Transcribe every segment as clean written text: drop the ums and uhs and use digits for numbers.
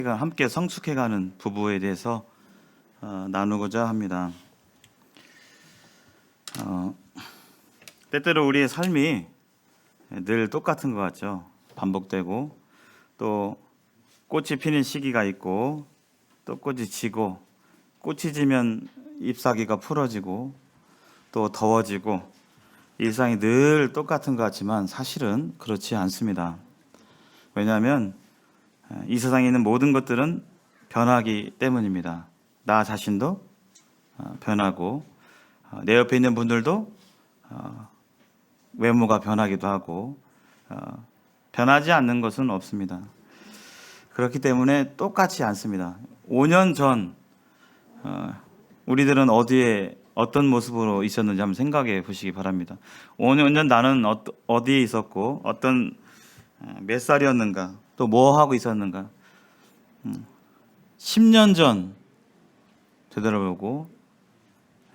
함께 성숙해가는 부부에 대해서 나누고자 합니다. 때때로 우리의 삶이 늘 똑같은 것 같죠. 반복되고 또 꽃이 피는 시기가 있고 또 꽃이 지고 꽃이 지면 잎사귀가 풀어지고 또 더워지고 일상이 늘 똑같은 것 같지만 사실은 그렇지 않습니다. 왜냐하면 이 세상에 있는 모든 것들은 변하기 때문입니다. 나 자신도 변하고 내 옆에 있는 분들도 외모가 변하기도 하고 변하지 않는 것은 없습니다. 그렇기 때문에 똑같지 않습니다. 5년 전 우리들은 어디에 어떤 모습으로 있었는지 한번 생각해 보시기 바랍니다. 5년 전 나는 어디에 있었고 어떤 몇 살이었는가, 또 뭐 하고 있었는가. 10년 전 되돌아보고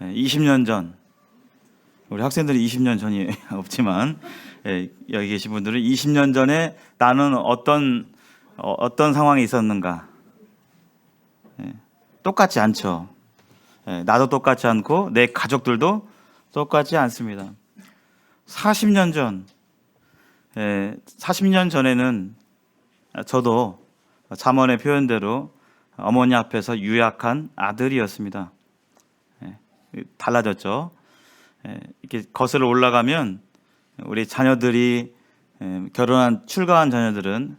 20년 전, 우리 학생들이 20년 전이 없지만 여기 계신 분들은 20년 전에 나는 어떤 상황에 있었는가. 똑같지 않죠. 나도 똑같지 않고 내 가족들도 똑같지 않습니다. 40년 전, 40년 전에는 저도 잠언의 표현대로 어머니 앞에서 유약한 아들이었습니다. 달라졌죠. 이렇게 거슬러 올라가면 우리 자녀들이 결혼한 출가한 자녀들은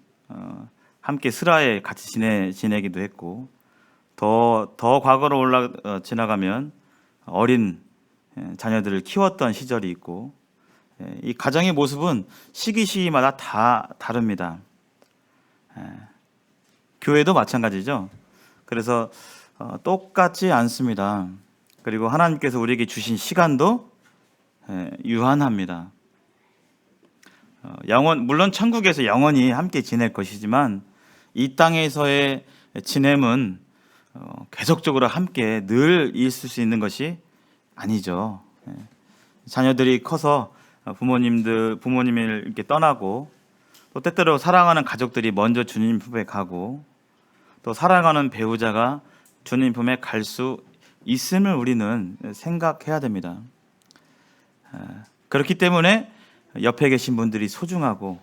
함께 슬하에 같이 지내기도 했고 더 과거로 지나가면 어린 자녀들을 키웠던 시절이 있고 이 가정의 모습은 시기마다 다 다릅니다. 교회도 마찬가지죠. 그래서 똑같지 않습니다. 그리고 하나님께서 우리에게 주신 시간도 유한합니다. 물론 천국에서 영원히 함께 지낼 것이지만 이 땅에서의 지냄은 계속적으로 함께 늘 있을 수 있는 것이 아니죠. 자녀들이 커서 부모님을 이렇게 떠나고 또 때때로 사랑하는 가족들이 먼저 주님 품에 가고 또 사랑하는 배우자가 주님 품에 갈 수 있음을 우리는 생각해야 됩니다. 그렇기 때문에 옆에 계신 분들이 소중하고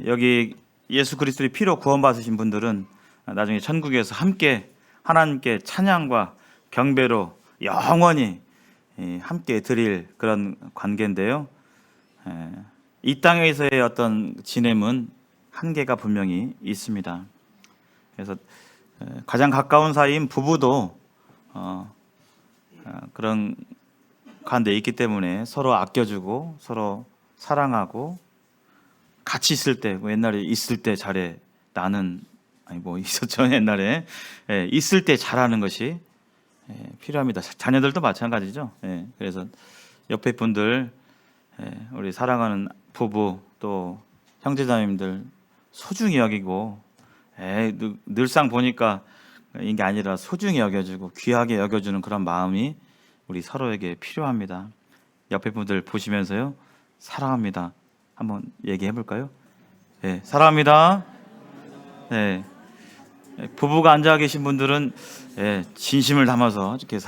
여기 예수 그리스도의 피로 구원받으신 분들은 나중에 천국에서 함께 하나님께 찬양과 경배로 영원히 함께 드릴 그런 관계인데요. 이 땅에서의 어떤 지냄은 한계가 분명히 있습니다. 그래서 가장 가까운 사이인 부부도 그런 가운데 있기 때문에 서로 아껴주고 서로 사랑하고 같이 있을 때, 옛날에 있을 때 잘해 나는 있었죠. 옛날에 있을 때 잘하는 것이 필요합니다. 자녀들도 마찬가지죠. 그래서 옆에 분들, 우리 사랑하는 부부 또 형제자매님들 소중히 여기고 늘상 보니까 이게 아니라 소중히 여겨주고 귀하게 여겨주는 그런 마음이 우리 서로에게 필요합니다. 옆에 분들 보시면서요, 사랑합니다 한번 얘기해 볼까요? 사랑합니다. 부부가 앉아 계신 분들은 진심을 담아서 이렇게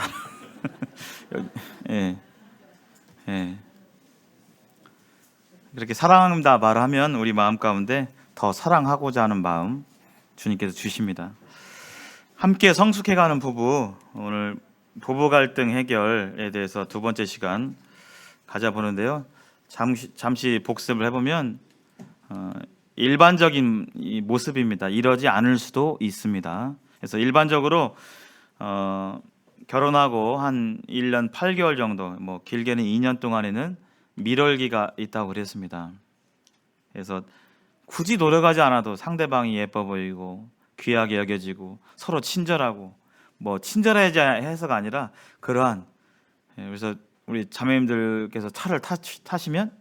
그렇게 사랑합니다 말을 하면 우리 마음 가운데 더 사랑하고자 하는 마음 주님께서 주십니다. 함께 성숙해가는 부부, 오늘 부부 갈등 해결에 대해서 두 번째 시간 가져보는데요. 잠시 복습을 해보면 일반적인 모습입니다. 이러지 않을 수도 있습니다. 그래서 일반적으로 결혼하고 한 1년 8개월 정도, 길게는 2년 동안에는 밀월기가 있다고 그랬습니다. 그래서 굳이 노력하지 않아도 상대방이 예뻐 보이고 귀하게 여겨지고 서로 친절하고 친절해야 해서가 아니라 그러한, 그래서 우리 자매님들께서 차를 타시면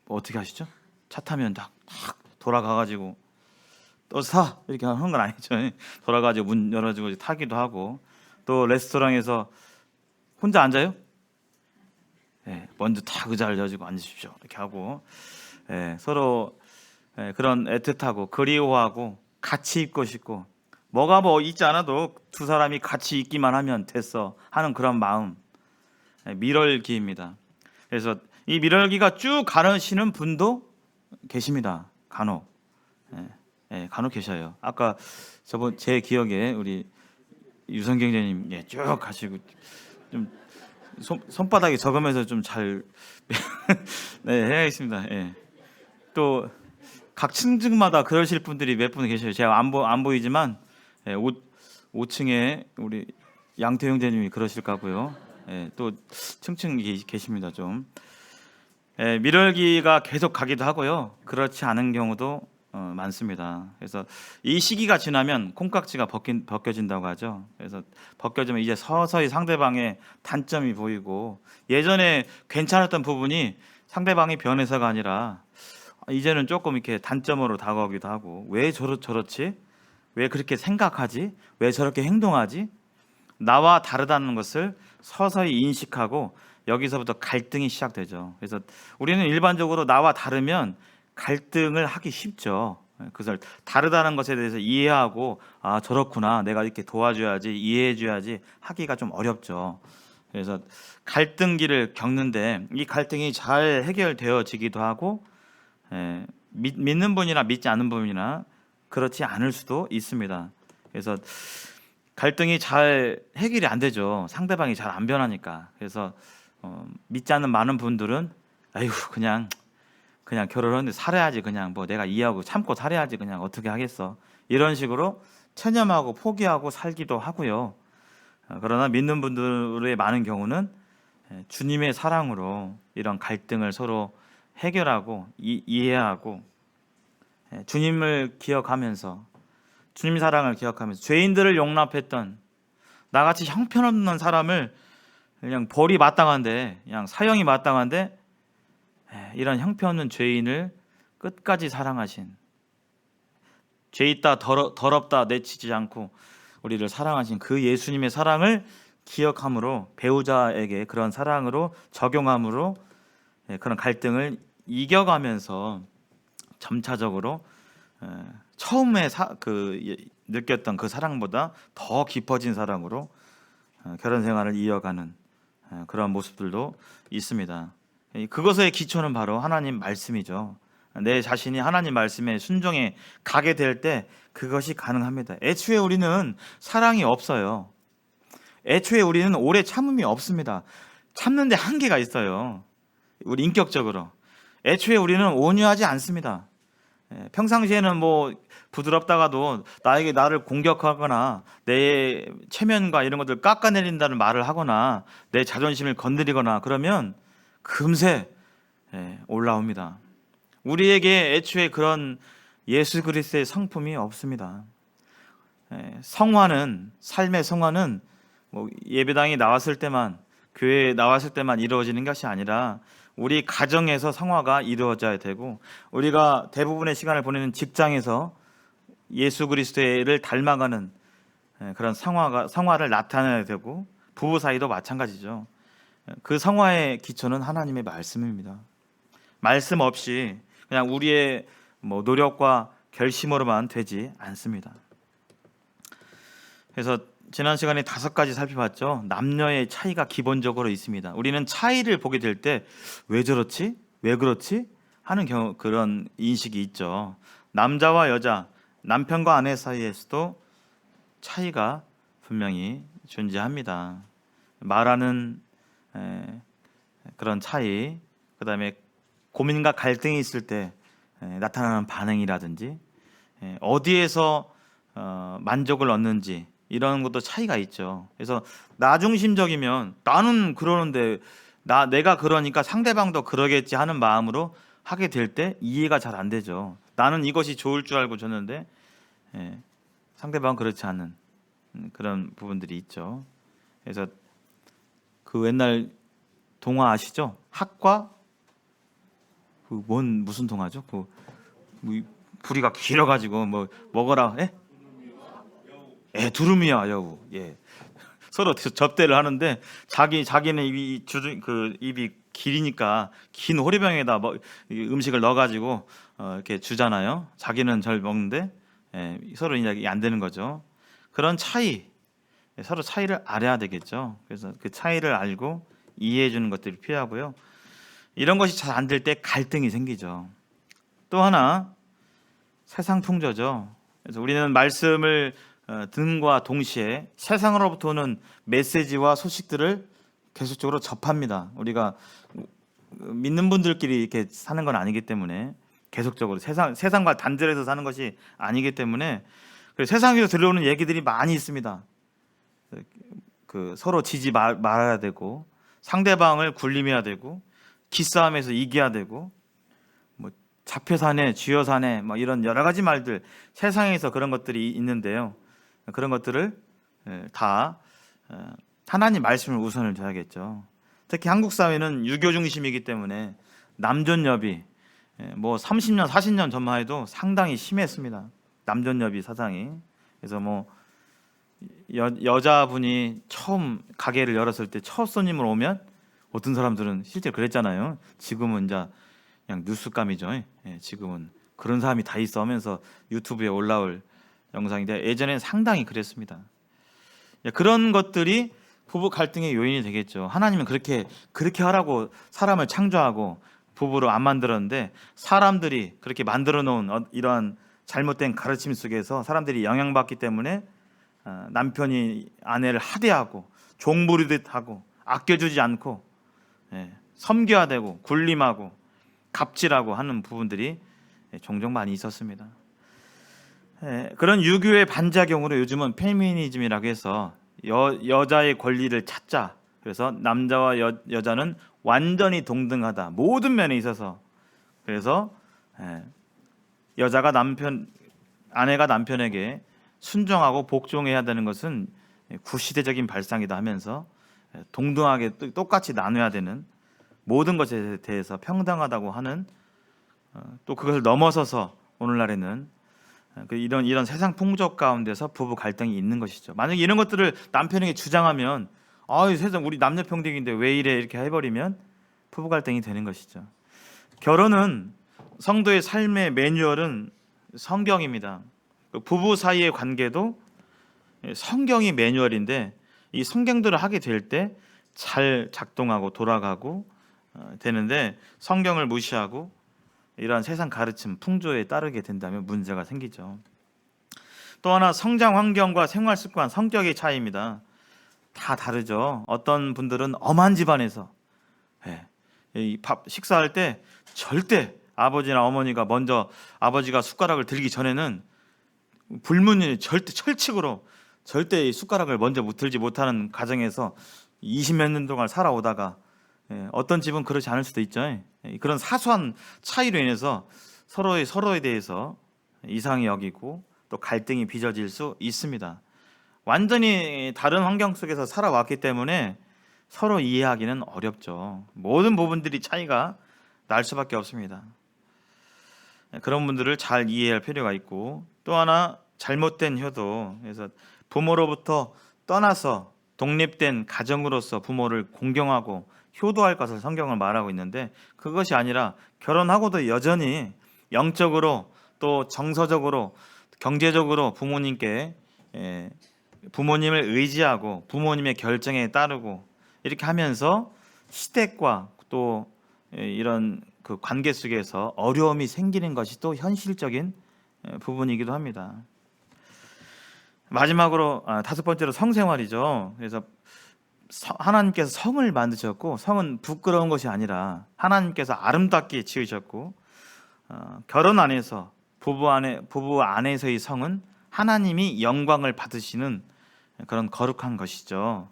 어떻게 하시죠? 차 타면 딱 돌아가가지고 또 사 이렇게 하는 건 아니죠. 돌아가지고 문 열어주고 타기도 하고 또 레스토랑에서 혼자 앉아요? 먼저 다 의자를 여주고 앉으십시오 이렇게 하고 서로 그런 애틋하고 그리워하고 같이 있고 싶고, 뭐가 뭐 있지 않아도 두 사람이 같이 있기만 하면 됐어 하는 그런 마음, 밀월기입니다. 그래서 이 밀월기가 쭉 가르시는 분도 계십니다. 간혹. 간혹 계셔요. 아까 저번 제 기억에 우리 유성경 장님 쭉 가시고 좀 손바닥에 적으면서 좀 잘 네, 해야겠습니다. 또 각 층층마다 그러실 분들이 몇 분 계셔요. 제가 안 보이지만 5층에 우리 양태영 장님이 그러실 거고요. 또 층층 계십니다. 좀 밀월기가 계속 가기도 하고요. 그렇지 않은 경우도 많습니다. 그래서 이 시기가 지나면 콩깍지가 벗겨진다고 하죠. 그래서 벗겨지면 이제 서서히 상대방의 단점이 보이고, 예전에 괜찮았던 부분이 상대방이 변해서가 아니라 이제는 조금 이렇게 단점으로 다가오기도 하고, 왜 저렇지? 왜 그렇게 생각하지? 왜 저렇게 행동하지? 나와 다르다는 것을 서서히 인식하고 여기서부터 갈등이 시작되죠. 그래서 우리는 일반적으로 나와 다르면 갈등을 하기 쉽죠. 그것을 다르다는 것에 대해서 이해하고, 아 저렇구나, 내가 이렇게 도와줘야지, 이해해줘야지 하기가 좀 어렵죠. 그래서 갈등기를 겪는데 이 갈등이 잘 해결되어지기도 하고, 믿는 분이나 믿지 않는 분이나 그렇지 않을 수도 있습니다. 그래서 갈등이 잘 해결이 안 되죠. 상대방이 잘 안 변하니까. 그래서 믿지 않는 많은 분들은 아이고 그냥 결혼하는데 살아야지, 그냥 뭐 내가 이해하고 참고 살아야지, 그냥 어떻게 하겠어, 이런 식으로 체념하고 포기하고 살기도 하고요. 그러나 믿는 분들의 많은 경우는 주님의 사랑으로 이런 갈등을 서로 해결하고 이해하고, 주님을 기억하면서, 주님 사랑을 기억하면서, 죄인들을 용납했던 나같이 형편없는 사람을 그냥 벌이 마땅한데, 그냥 사형이 마땅한데 이런 형편없는 죄인을 끝까지 사랑하신, 죄 있다 더럽다 내치지 않고 우리를 사랑하신 그 예수님의 사랑을 기억함으로, 배우자에게 그런 사랑으로 적용함으로 그런 갈등을 이겨가면서 점차적으로 처음에 느꼈던 그 사랑보다 더 깊어진 사랑으로 결혼 생활을 이어가는 그런 모습들도 있습니다. 그것의 기초는 바로 하나님 말씀이죠. 내 자신이 하나님 말씀에 순종해 가게 될 때 그것이 가능합니다. 애초에 우리는 사랑이 없어요. 애초에 우리는 오래 참음이 없습니다. 참는데 한계가 있어요. 우리 인격적으로 애초에 우리는 온유하지 않습니다. 평상시에는 뭐 부드럽다가도 나를 공격하거나 내 체면과 이런 것들 깎아내린다는 말을 하거나 내 자존심을 건드리거나 그러면 금세 올라옵니다. 우리에게 애초에 그런 예수 그리스도의 성품이 없습니다. 성화는, 삶의 성화는 뭐 예배당에 나왔을 때만, 교회에 나왔을 때만 이루어지는 것이 아니라 우리 가정에서 성화가 이루어져야 되고, 우리가 대부분의 시간을 보내는 직장에서 예수 그리스도를 닮아가는 그런 성화를 나타내야 되고, 부부 사이도 마찬가지죠. 그 성화의 기초는 하나님의 말씀입니다. 말씀 없이 그냥 우리의 뭐 노력과 결심으로만 되지 않습니다. 그래서 지난 시간에 5가지 살펴봤죠. 남녀의 차이가 기본적으로 있습니다. 우리는 차이를 보게 될 때 왜 저렇지? 왜 그렇지? 하는 그런 인식이 있죠. 남자와 여자, 남편과 아내 사이에서도 차이가 분명히 존재합니다. 말하는 그런 차이, 그 다음에 고민과 갈등이 있을 때 나타나는 반응이라든지, 어디에서 만족을 얻는지, 이런 것도 차이가 있죠. 그래서 나 중심적이면 나는 그러는데 내가 그러니까 상대방도 그러겠지 하는 마음으로 하게 될 때 이해가 잘 안 되죠. 나는 이것이 좋을 줄 알고 줬는데 상대방은 그렇지 않은 그런 부분들이 있죠. 그래서 그 옛날 동화 아시죠? 학과 무슨 동화죠? 부리가 길어가지고 뭐 먹어라. 두루미와 여우. 서로 접대를 하는데 자기는 입이 길이니까 긴 호리병에다 음식을 넣어가지고 이렇게 주잖아요. 자기는 잘 먹는데 서로 이야기 안 되는 거죠. 그런 차이, 서로 차이를 알아야 되겠죠. 그래서 그 차이를 알고 이해해 주는 것들이 필요하고요. 이런 것이 잘 안 될 때 갈등이 생기죠. 또 하나 세상 풍조죠. 그래서 우리는 말씀을 듣는과 동시에 세상으로부터 오는 메시지와 소식들을 계속적으로 접합니다. 우리가 믿는 분들끼리 이렇게 사는 건 아니기 때문에 계속적으로 세상과 단절해서 사는 것이 아니기 때문에 세상에서 들려오는 얘기들이 많이 있습니다. 서로 지지 말아야 되고 상대방을 굴림해야 되고 기싸움에서 이겨야 되고 뭐 잡혀 사네 쥐어 사네 뭐 이런 여러 가지 말들 세상에서 그런 것들이 있는데요. 그런 것들을 다 하나님 말씀을 우선을 둬야겠죠. 특히 한국 사회는 유교 중심이기 때문에 남존여비 뭐 30년 40년 전만 해도 상당히 심했습니다. 남존여비 사상이. 그래서 뭐 여자분이 처음 가게를 열었을 때 첫 손님을 오면 어떤 사람들은 실제 그랬잖아요. 지금은 이제 그냥 뉴스감이죠. 지금은 그런 사람이 다 있어 하면서 유튜브에 올라올 영상인데 예전에는 상당히 그랬습니다. 그런 것들이 부부 갈등의 요인이 되겠죠. 하나님은 그렇게 하라고 사람을 창조하고 부부로 안 만들었는데 사람들이 그렇게 만들어 놓은 이러한 잘못된 가르침 속에서 사람들이 영향받기 때문에 남편이 아내를 하대하고 종부리듯 하고 아껴주지 않고 섬겨야 되고 굴림하고 갑질하고 하는 부분들이 종종 많이 있었습니다. 그런 유교의 반작용으로 요즘은 페미니즘이라고 해서 여자의 권리를 찾자. 그래서 남자와 여자는 완전히 동등하다. 모든 면에 있어서. 그래서 아내가 남편에게 순종하고 복종해야 되는 것은 구시대적인 발상이다 하면서 동등하게 똑같이 나눠야 되는 모든 것에 대해서 평등하다고 하는 또 그것을 넘어서서 오늘날에는 이런 세상 풍족 가운데서 부부 갈등이 있는 것이죠. 만약에 이런 것들을 남편에게 주장하면 세상 우리 남녀 평등인데 왜 이래 이렇게 해버리면 부부 갈등이 되는 것이죠. 결혼은 성도의 삶의 매뉴얼은 성경입니다. 부부 사이의 관계도 성경이 매뉴얼인데 이 성경들을 하게 될 때 잘 작동하고 돌아가고 되는데 성경을 무시하고 이러한 세상 가르침 풍조에 따르게 된다면 문제가 생기죠. 또 하나 성장 환경과 생활 습관, 성격의 차이입니다. 다 다르죠. 어떤 분들은 엄한 집안에서 식사할 때 절대 아버지나 어머니가 먼저 아버지가 숟가락을 들기 전에는 불문율이 절대 철칙으로 절대 숟가락을 먼저 들지 못하는 가정에서 20몇 년 동안 살아오다가 어떤 집은 그렇지 않을 수도 있죠. 그런 사소한 차이로 인해서 서로에 대해서 이상히 여기고 또 갈등이 빚어질 수 있습니다. 완전히 다른 환경 속에서 살아왔기 때문에 서로 이해하기는 어렵죠. 모든 부분들이 차이가 날 수밖에 없습니다. 그런 분들을 잘 이해할 필요가 있고 또 하나 잘못된 효도. 그래서 부모로부터 떠나서 독립된 가정으로서 부모를 공경하고 효도할 것을 성경을 말하고 있는데 그것이 아니라 결혼하고도 여전히 영적으로 또 정서적으로 경제적으로 부모님을 의지하고 부모님의 결정에 따르고 이렇게 하면서 시댁과 또 이런 그 관계 속에서 어려움이 생기는 것이 또 현실적인 부분이기도 합니다. 마지막으로 다섯 번째로 성생활이죠. 그래서 하나님께서 성을 만드셨고 성은 부끄러운 것이 아니라 하나님께서 아름답게 지으셨고 결혼 안에서 부부 안에서의 성은 하나님이 영광을 받으시는 그런 거룩한 것이죠.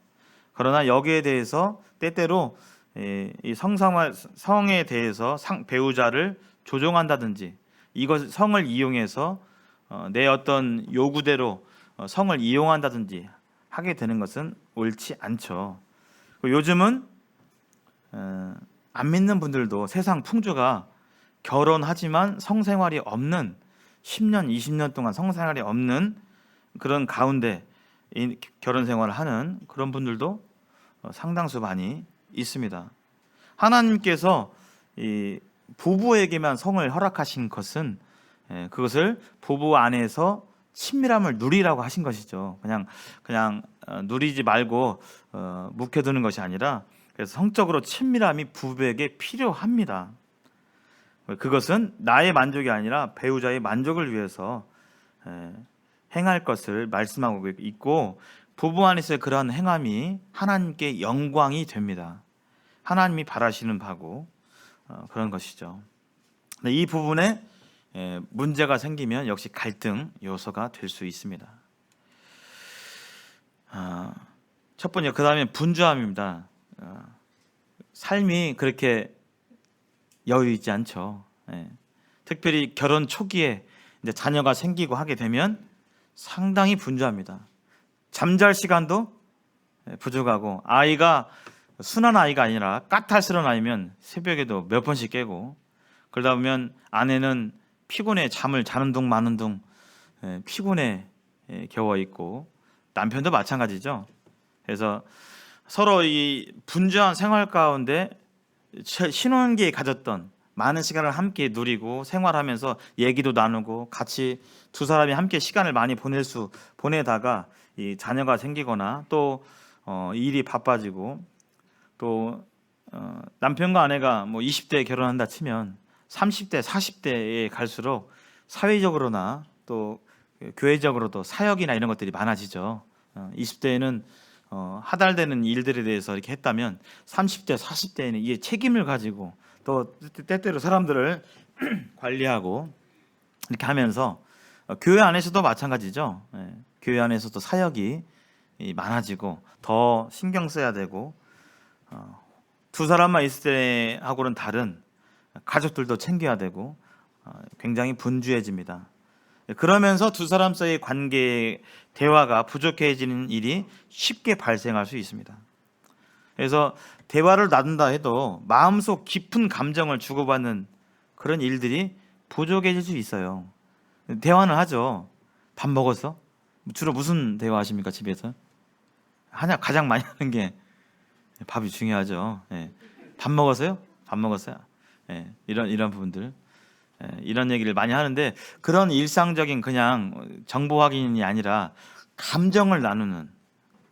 그러나 여기에 대해서 때때로 이 성에 대해서 배우자를 조종한다든지 이것 성을 이용해서 내 어떤 요구대로 성을 이용한다든지 하게 되는 것은 옳지 않죠. 요즘은 안 믿는 분들도 세상 풍조가 결혼하지만 성생활이 없는 10년, 20년 동안 성생활이 없는 그런 가운데 결혼 생활을 하는 그런 분들도 상당수 많이 있습니다. 하나님께서 이 부부에게만 성을 허락하신 것은 그것을 부부 안에서 친밀함을 누리라고 하신 것이죠. 그냥 누리지 말고 묵혀두는 것이 아니라, 그래서 성적으로 친밀함이 부부에게 필요합니다. 그것은 나의 만족이 아니라 배우자의 만족을 위해서 행할 것을 말씀하고 있고, 부부 안에서의 그러한 행함이 하나님께 영광이 됩니다. 하나님이 바라시는 바고 그런 것이죠. 이 부분에 문제가 생기면 역시 갈등 요소가 될 수 있습니다. 첫 번째, 그 다음에 분주함입니다. 삶이 그렇게 여유 있지 않죠. 특별히 결혼 초기에 이제 자녀가 생기고 하게 되면 상당히 분주합니다. 잠잘 시간도 부족하고, 아이가 순한 아이가 아니라 까탈스러운 아이면 새벽에도 몇 번씩 깨고, 그러다 보면 아내는 피곤해 잠을 자는 둥 마는 둥 피곤해 겨워 있고, 남편도 마찬가지죠. 그래서 서로 이 분주한 생활 가운데 신혼기에 가졌던 많은 시간을 함께 누리고 생활하면서 얘기도 나누고 같이 두 사람이 함께 시간을 많이 보내다가 이 자녀가 생기거나 또 일이 바빠지고, 또 남편과 아내가 뭐 20대에 결혼한다 치면 30대, 40대에 갈수록 사회적으로나 또 교회적으로도 사역이나 이런 것들이 많아지죠. 20대에는 하달되는 일들에 대해서 이렇게 했다면 30대, 40대에는 이게 책임을 가지고 또 때때로 사람들을 관리하고 이렇게 하면서 교회 안에서도 마찬가지죠. 교회 안에서도 사역이 많아지고 더 신경 써야 되고, 두 사람만 있을 때하고는 다른 가족들도 챙겨야 되고 굉장히 분주해집니다. 그러면서 두 사람 사이의 관계의 대화가 부족해지는 일이 쉽게 발생할 수 있습니다. 그래서 대화를 나눈다 해도 마음속 깊은 감정을 주고받는 그런 일들이 부족해질 수 있어요. 대화는 하죠. 밥 먹었어? 주로 무슨 대화하십니까, 집에서? 가장 많이 하는 게 밥이 중요하죠. 밥 먹었어요? 밥 먹었어요? 이런 부분들, 이런 얘기를 많이 하는데, 그런 일상적인 그냥 정보 확인이 아니라 감정을 나누는,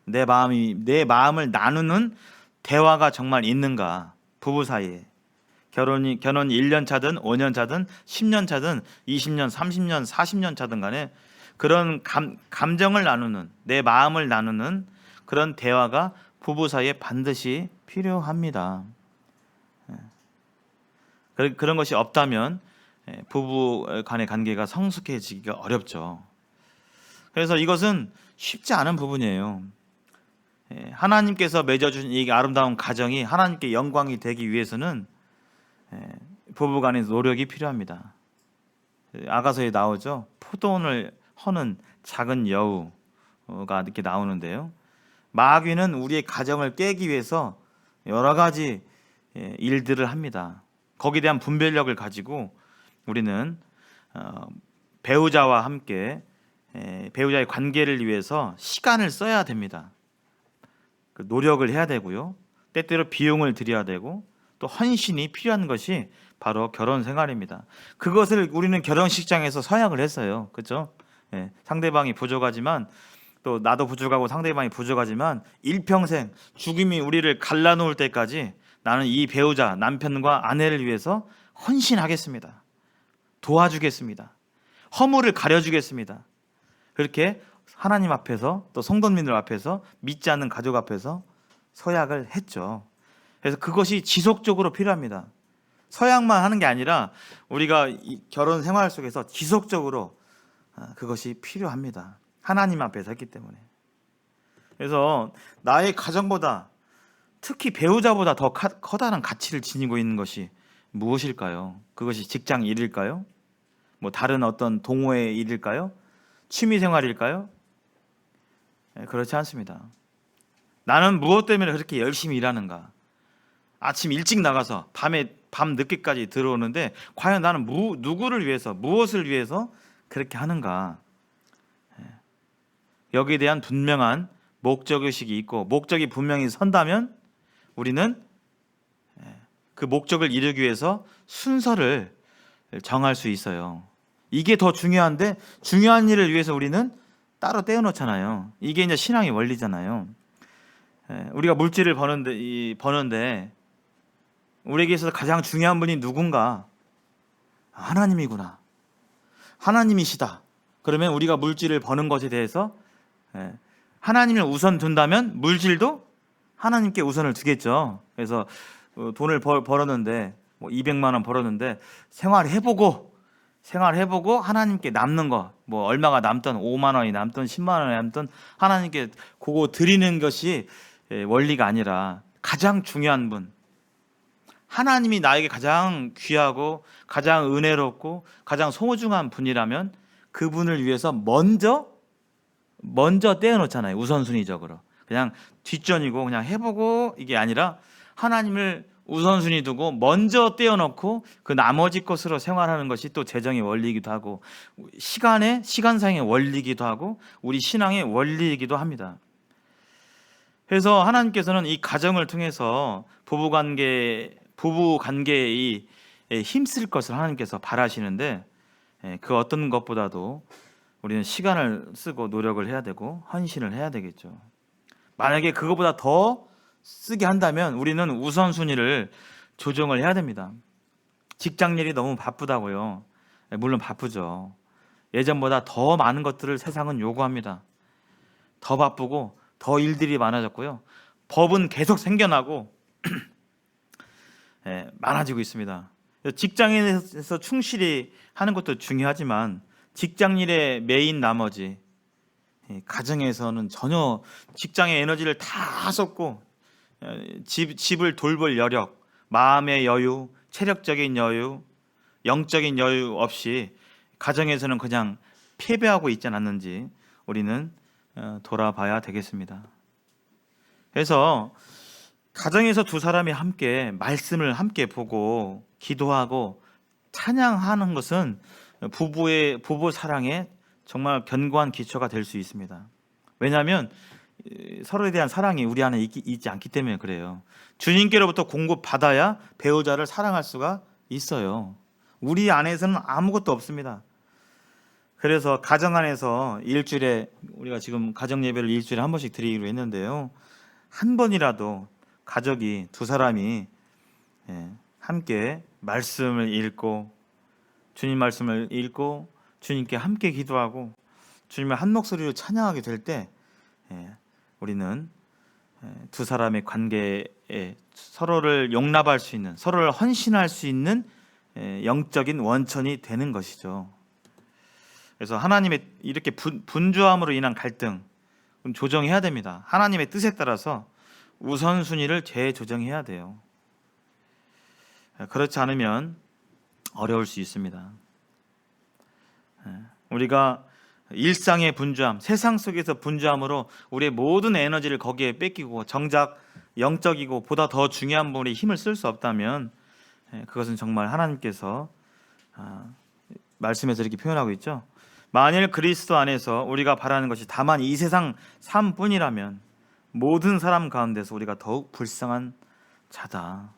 내 마음을 나누는 대화가 정말 있는가, 부부 사이에. 결혼 1년 차든 5년 차든 10년 차든 20년, 30년, 40년 차든 간에 그런 감정을 나누는, 내 마음을 나누는 그런 대화가 부부 사이에 반드시 필요합니다. 그런 것이 없다면 부부 간의 관계가 성숙해지기가 어렵죠. 그래서 이것은 쉽지 않은 부분이에요. 하나님께서 맺어준 이 아름다운 가정이 하나님께 영광이 되기 위해서는 부부 간의 노력이 필요합니다. 아가서에 나오죠. 포도원을 허는 작은 여우가 이렇게 나오는데요. 마귀는 우리의 가정을 깨기 위해서 여러 가지 일들을 합니다. 거기에 대한 분별력을 가지고 우리는 배우자와 함께 배우자의 관계를 위해서 시간을 써야 됩니다. 노력을 해야 되고요. 때때로 비용을 들여야 되고 또 헌신이 필요한 것이 바로 결혼 생활입니다. 그것을 우리는 결혼식장에서 서약을 했어요. 그렇죠? 상대방이 부족하지만, 또 나도 부족하고 상대방이 부족하지만 일평생 죽음이 우리를 갈라놓을 때까지 나는 이 배우자, 남편과 아내를 위해서 헌신하겠습니다. 도와주겠습니다. 허물을 가려주겠습니다. 그렇게 하나님 앞에서 또 성도님들 앞에서 믿지 않는 가족 앞에서 서약을 했죠. 그래서 그것이 지속적으로 필요합니다. 서약만 하는 게 아니라 우리가 결혼 생활 속에서 지속적으로 그것이 필요합니다. 하나님 앞에서 했기 때문에. 그래서 나의 가정보다, 특히 배우자보다 더 커다란 가치를 지니고 있는 것이 무엇일까요? 그것이 직장 일일까요? 뭐 다른 어떤 동호회 일일까요? 취미 생활일까요? 그렇지 않습니다. 나는 무엇 때문에 그렇게 열심히 일하는가? 아침 일찍 나가서 밤 늦게까지 들어오는데 과연 나는 누구를 위해서, 무엇을 위해서 그렇게 하는가? 여기에 대한 분명한 목적의식이 있고, 목적이 분명히 선다면 우리는 그 목적을 이루기 위해서 순서를 정할 수 있어요. 이게 더 중요한데 중요한 일을 위해서 우리는 따로 떼어놓잖아요. 이게 이제 신앙의 원리잖아요. 우리가 물질을 버는데 우리에게 있어서 가장 중요한 분이 누군가? 하나님이구나. 하나님이시다. 그러면 우리가 물질을 버는 것에 대해서 하나님을 우선 둔다면 물질도 하나님께 우선을 두겠죠. 그래서 돈을 벌었는데 뭐 200만 원 벌었는데 생활해보고 하나님께 남는 거, 뭐 얼마가 남든 5만 원이 남든 10만 원이 남든 하나님께 그거 드리는 것이 원리가 아니라 가장 중요한 분, 하나님이 나에게 가장 귀하고 가장 은혜롭고 가장 소중한 분이라면 그분을 위해서 먼저 떼어놓잖아요. 우선순위적으로 그냥 뒷전이고 그냥 해보고 이게 아니라 하나님을 우선순위 두고 먼저 떼어놓고 그 나머지 것으로 생활하는 것이 또 재정의 원리이기도 하고 시간상의 원리이기도 하고 우리 신앙의 원리이기도 합니다. 그래서 하나님께서는 이 가정을 통해서 부부 관계에 힘쓸 것을 하나님께서 바라시는데 그 어떤 것보다도 우리는 시간을 쓰고 노력을 해야 되고 헌신을 해야 되겠죠. 만약에 그것보다 더 쓰게 한다면 우리는 우선순위를 조정을 해야 됩니다. 직장 일이 너무 바쁘다고요. 물론 바쁘죠. 예전보다 더 많은 것들을 세상은 요구합니다. 더 바쁘고 더 일들이 많아졌고요. 법은 계속 생겨나고 많아지고 있습니다. 직장에서 충실히 하는 것도 중요하지만 직장 일에 매인 나머지 가정에서는 전혀 직장의 에너지를 다 쏟고 집을 돌볼 여력, 마음의 여유, 체력적인 여유, 영적인 여유 없이 가정에서는 그냥 패배하고 있지 않았는지 우리는 돌아봐야 되겠습니다. 그래서 가정에서 두 사람이 함께 말씀을 함께 보고 기도하고 찬양하는 것은 부부 사랑의 정말 견고한 기초가 될 수 있습니다. 왜냐하면 서로에 대한 사랑이 우리 안에 있지 않기 때문에 그래요. 주님께로부터 공급받아야 배우자를 사랑할 수가 있어요. 우리 안에서는 아무것도 없습니다. 그래서 가정 안에서 일주일에 우리가 지금 가정 예배를 일주일에 한 번씩 드리기로 했는데요. 한 번이라도 가족이 두 사람이 함께 말씀을 읽고 주님 말씀을 읽고 주님께 함께 기도하고 주님을 한 목소리로 찬양하게 될 때 우리는 두 사람의 관계에 서로를 용납할 수 있는, 서로를 헌신할 수 있는 영적인 원천이 되는 것이죠. 그래서 하나님의 이렇게 분주함으로 인한 갈등 조정해야 됩니다. 하나님의 뜻에 따라서 우선순위를 재조정해야 돼요. 그렇지 않으면 어려울 수 있습니다. 우리가 일상의 분주함, 세상 속에서 분주함으로 우리의 모든 에너지를 거기에 뺏기고 정작 영적이고 보다 더 중요한 부분에 힘을 쓸 수 없다면 그것은 정말 하나님께서 말씀에서 이렇게 표현하고 있죠. 만일 그리스도 안에서 우리가 바라는 것이 다만 이 세상 삶뿐이라면 모든 사람 가운데서 우리가 더욱 불쌍한 자다.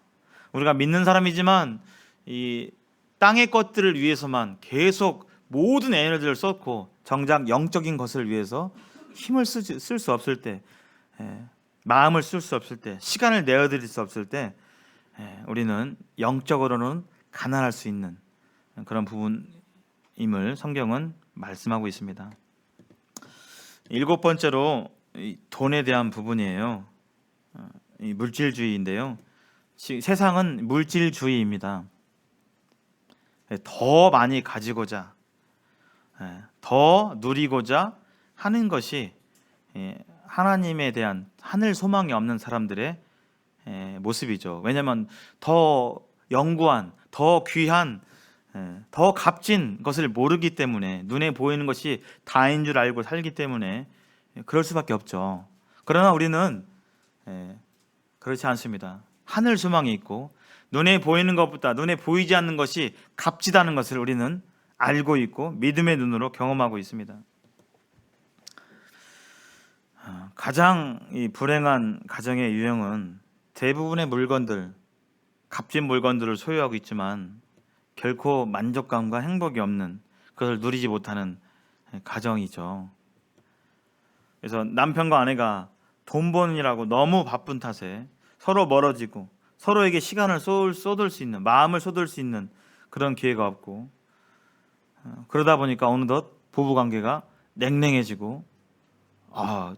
우리가 믿는 사람이지만 이 땅의 것들을 위해서만 계속 모든 에너지를 쏟고 정작 영적인 것을 위해서 힘을 쓸 수 없을 때, 마음을 쓸 수 없을 때, 시간을 내어드릴 수 없을 때 우리는 영적으로는 가난할 수 있는 그런 부분임을 성경은 말씀하고 있습니다. 7번째로 돈에 대한 부분이에요. 이 물질주의인데요. 세상은 물질주의입니다. 더 많이 가지고자, 더 누리고자 하는 것이 하나님에 대한 하늘 소망이 없는 사람들의 모습이죠. 왜냐하면 더 영구한, 더 귀한, 더 값진 것을 모르기 때문에, 눈에 보이는 것이 다인 줄 알고 살기 때문에 그럴 수밖에 없죠. 그러나 우리는 그렇지 않습니다. 하늘 소망이 있고 눈에 보이는 것보다 눈에 보이지 않는 것이 값지다는 것을 우리는 알고 있고 믿음의 눈으로 경험하고 있습니다. 가장 이 불행한 가정의 유형은 대부분의 물건들, 값진 물건들을 소유하고 있지만 결코 만족감과 행복이 없는 그것을 누리지 못하는 가정이죠. 그래서 남편과 아내가 돈 버느라고 너무 바쁜 탓에 서로 멀어지고 서로에게 시간을 쏟을 수 있는, 마음을 쏟을 수 있는 그런 기회가 없고, 그러다 보니까 어느덧 부부 관계가 냉랭해지고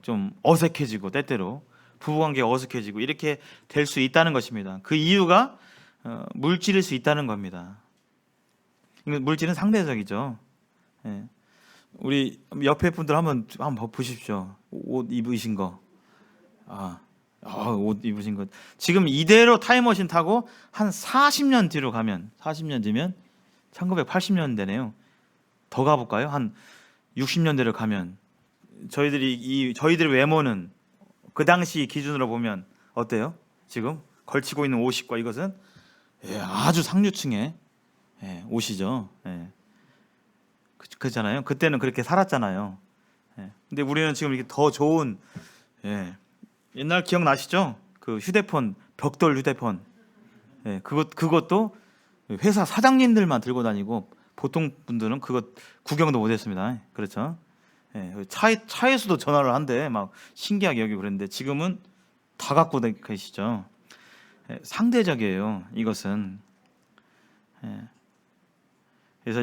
좀 어색해지고, 때때로 부부 관계가 어색해지고 이렇게 될 수 있다는 것입니다. 그 이유가 물질일 수 있다는 겁니다. 물질은 상대적이죠. 예. 우리 옆에 분들 한번 보십시오. 옷 입으신 거. 옷 입으신 것. 지금 이대로 타임머신 타고 한 40년 뒤로 가면, 40년 뒤면 1980년대네요. 더 가볼까요? 한 60년대로 가면 저희들의 외모는 그 당시 기준으로 보면 어때요? 지금 걸치고 있는 옷과 이것은 아주 상류층의 옷이죠. 그렇잖아요. 그때는 그렇게 살았잖아요. 근데 우리는 지금 이렇게 더 좋은, 옛날 기억나시죠? 그 휴대폰, 벽돌 휴대폰. 그것도 회사 사장님들만 들고 다니고 보통 분들은 그것 구경도 못했습니다. 그렇죠? 차에서도 전화를 한대, 막 신기하게 여기고 그랬는데 지금은 다 갖고 계시죠. 상대적이에요, 이것은. 그래서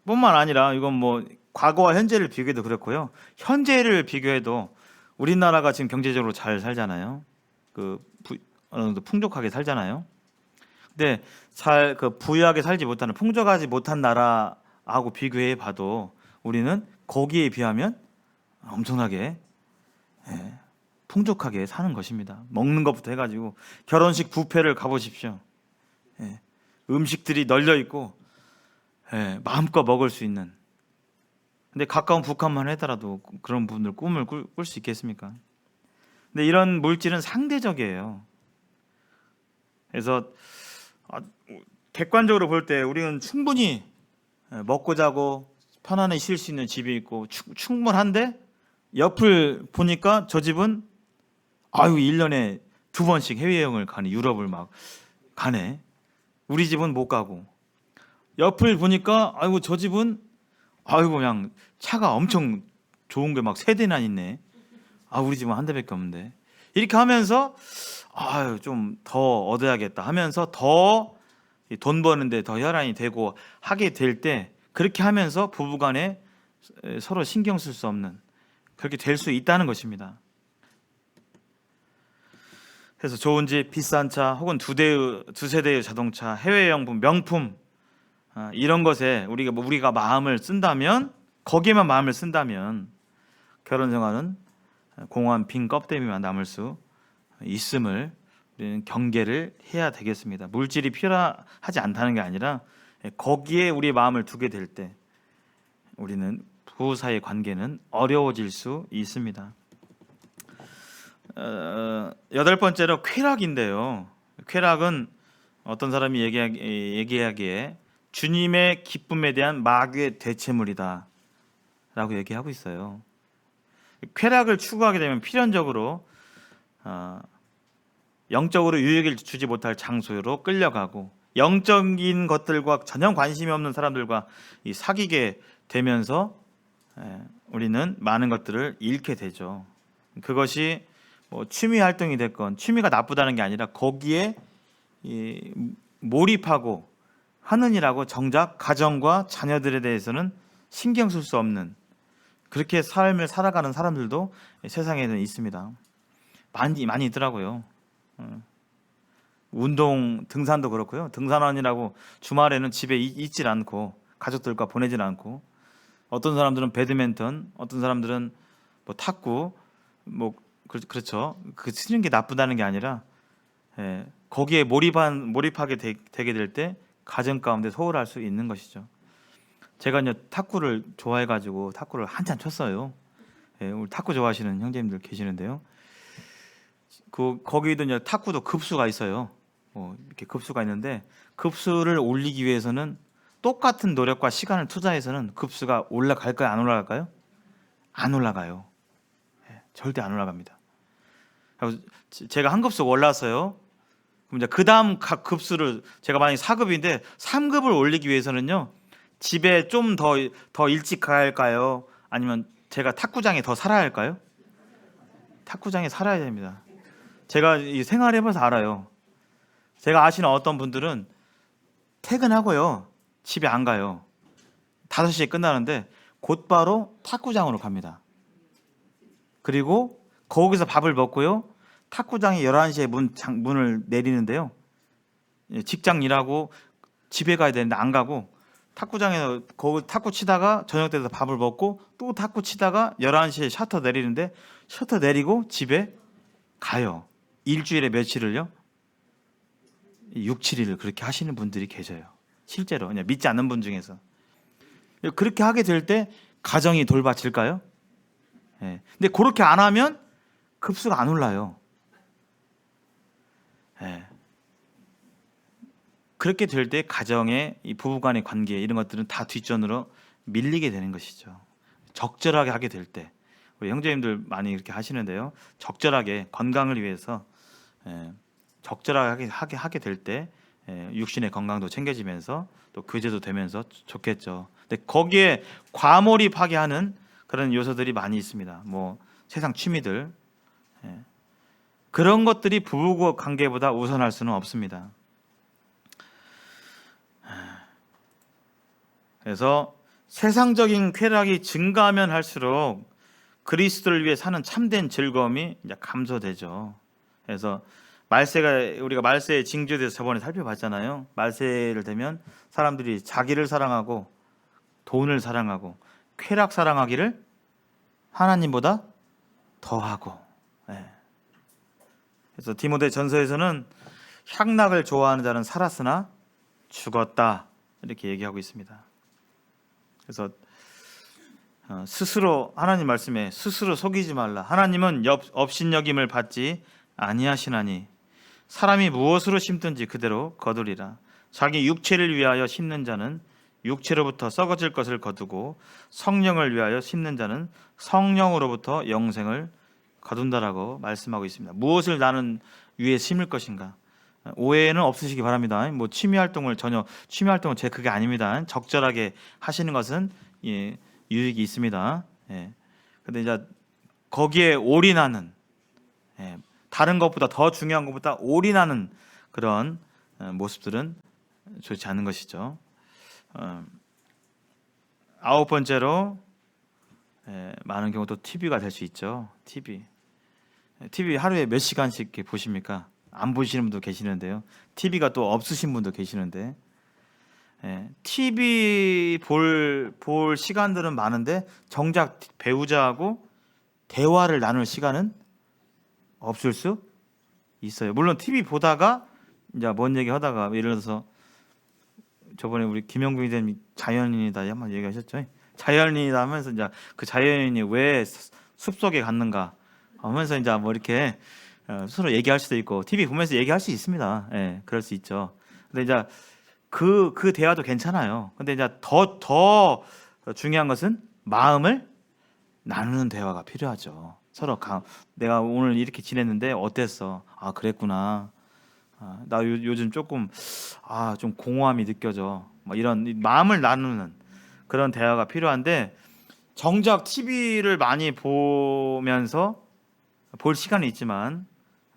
뿐만 아니라 이건 뭐 과거와 현재를 비교해도 그렇고요. 현재를 비교해도 우리나라가 지금 경제적으로 잘 살잖아요. 어느 정도 풍족하게 살잖아요. 근데 부유하게 살지 못하는, 풍족하지 못한 나라하고 비교해 봐도 우리는 거기에 비하면 엄청나게 풍족하게 사는 것입니다. 먹는 것부터 해가지고 결혼식 뷔페를 가보십시오. 음식들이 널려 있고 마음껏 먹을 수 있는. 근데 가까운 북한만 하더라도 그런 분들 꿈을 꿀 수 있겠습니까? 근데 이런 물질은 상대적이에요. 그래서 객관적으로 볼 때 우리는 충분히 먹고 자고 편안히 쉴 수 있는 집이 있고 충분한데, 옆을 보니까 저 집은 1년에 2번씩 해외여행을 가네, 유럽을 막 가네. 우리 집은 못 가고, 옆을 보니까 저 집은 그냥 차가 엄청 좋은 게 막 3대나 있네. 우리 집은 한 대밖에 없는데. 이렇게 하면서 좀 더 얻어야겠다 하면서 더 돈 버는데 더 혈안이 되고 하게 될 때, 그렇게 하면서 부부간에 서로 신경 쓸 수 없는, 그렇게 될 수 있다는 것입니다. 그래서 좋은 집, 비싼 차, 혹은 두세 대의 자동차, 해외여행 명품, 이런 것에 우리가 마음을 쓴다면, 거기에만 마음을 쓴다면 결혼 생활은 공허한 빈 껍데기만 남을 수 있음을 우리는 경계를 해야 되겠습니다. 물질이 필요하지 않다는 게 아니라 거기에 우리의 마음을 두게 될 때 우리는 부부 사이의 관계는 어려워질 수 있습니다. 8번째로 쾌락인데요. 쾌락은 어떤 사람이 얘기하기에 주님의 기쁨에 대한 마귀의 대체물이다 라고 얘기하고 있어요. 쾌락을 추구하게 되면 필연적으로 영적으로 유익을 주지 못할 장소로 끌려가고, 영적인 것들과 전혀 관심이 없는 사람들과 사귀게 되면서 우리는 많은 것들을 잃게 되죠. 그것이 뭐 취미 활동이 됐건, 취미가 나쁘다는 게 아니라 거기에 몰입하고 하느니라고 정작 가정과 자녀들에 대해서는 신경 쓸 수 없는, 그렇게 삶을 살아가는 사람들도 세상에는 있습니다. 많이 있더라고요. 등산도 그렇고요. 등산원이라고 주말에는 집에 있질 않고 가족들과 보내질 않고, 어떤 사람들은 배드민턴, 어떤 사람들은 뭐 탁구, 그렇죠. 그 치는 게 나쁘다는 게 아니라 거기에 몰입하게 되게 될 때 가정 가운데 소홀할 수 있는 것이죠. 제가 탁구를 좋아해가지고 탁구를 한참 쳤어요. 우리 탁구 좋아하시는 형제님들 계시는데요. 거기도 탁구도 급수가 있어요. 이렇게 급수가 있는데, 급수를 올리기 위해서는 똑같은 노력과 시간을 투자해서는 급수가 올라갈까요? 안 올라갈까요? 안 올라가요. 절대 안 올라갑니다. 제가 한 급수 올랐어요. 그럼 이제 그 다음 각 급수를, 제가 만약에 4급인데 3급을 올리기 위해서는요, 집에 좀 더 일찍 가야 할까요? 아니면 제가 탁구장에 더 살아야 할까요? 탁구장에 살아야 됩니다. 제가 이 생활해봐서 알아요. 제가 아시는 어떤 분들은 퇴근하고요, 집에 안 가요. 5시에 끝나는데 곧바로 탁구장으로 갑니다. 그리고 거기서 밥을 먹고요, 탁구장이 11시에 문을 내리는데요, 직장 일하고 집에 가야 되는데 안 가고 탁구장에서 거기 탁구 치다가 저녁 때도 밥을 먹고 또 탁구 치다가 11시에 셔터 내리는데 셔터 내리고 집에 가요. 일주일에 며칠을요? 6, 7일을 그렇게 하시는 분들이 계셔요. 실제로 그냥 믿지 않는 분 중에서. 그렇게 하게 될 때 가정이 돌봐질까요? 예. 근데 그렇게 안 하면 급수가 안 올라요. 예. 그렇게 될 때 가정의 이 부부간의 관계 이런 것들은 다 뒷전으로 밀리게 되는 것이죠. 적절하게 하게 될 때, 우리 형제님들 많이 이렇게 하시는데요, 적절하게 건강을 위해서 적절하게 하게 될 때 육신의 건강도 챙겨지면서 또 교제도 되면서 좋겠죠. 근데 거기에 과몰입하게 하는 그런 요소들이 많이 있습니다. 뭐 세상 취미들, 그런 것들이 부부 관계보다 우선할 수는 없습니다. 그래서 세상적인 쾌락이 증가하면 할수록 그리스도를 위해 사는 참된 즐거움이 이제 감소되죠. 그래서 우리가 말세의 징조에 대해서 저번에 살펴봤잖아요. 말세를 되면 사람들이 자기를 사랑하고 돈을 사랑하고 쾌락 사랑하기를 하나님보다 더하고. 그래서 디모데 전서에서는 향락을 좋아하는 자는 살았으나 죽었다, 이렇게 얘기하고 있습니다. 그래서 스스로, 하나님 말씀에 스스로 속이지 말라. 하나님은 업신여김을 받지 아니하시나니 사람이 무엇으로 심든지 그대로 거두리라. 자기 육체를 위하여 심는 자는 육체로부터 썩어질 것을 거두고 성령을 위하여 심는 자는 성령으로부터 영생을 거둔다라고 말씀하고 있습니다. 무엇을 나는 위에 심을 것인가? 오해는 없으시기 바랍니다. 뭐 취미 활동은 제 그게 아닙니다. 적절하게 하시는 것은 유익이 있습니다. 근데 이제 거기에 올인하는, 다른 것보다 더 중요한 것보다 올인하는 그런 모습들은 좋지 않은 것이죠. 9번째로 많은 경우 또 TV가 될 수 있죠. TV 하루에 몇 시간씩 이렇게 보십니까? 안 보시는 분도 계시는데요. TV가 또 없으신 분도 계시는데, TV 볼 시간들은 많은데 정작 배우자하고 대화를 나눌 시간은 없을 수 있어요. 물론 TV 보다가 이제 뭔 얘기 하다가, 예를 들어서 저번에 우리 김영구 기자님 자연인이다 한번 얘기하셨죠. 자연인이다 하면서 이제 그 자연인이 왜 숲속에 갔는가 하면서 이제 뭐 이렇게 서로 얘기할 수도 있고, TV 보면서 얘기할 수 있습니다. 그럴 수 있죠. 근데 이제 그 대화도 괜찮아요. 근데 이제 더 중요한 것은 마음을 나누는 대화가 필요하죠. 서로 내가 오늘 이렇게 지냈는데 어땠어? 아, 그랬구나. 나 요즘 조금 좀 공허함이 느껴져. 뭐 이런 마음을 나누는 그런 대화가 필요한데, 정작 TV를 많이 보면서 볼 시간이 있지만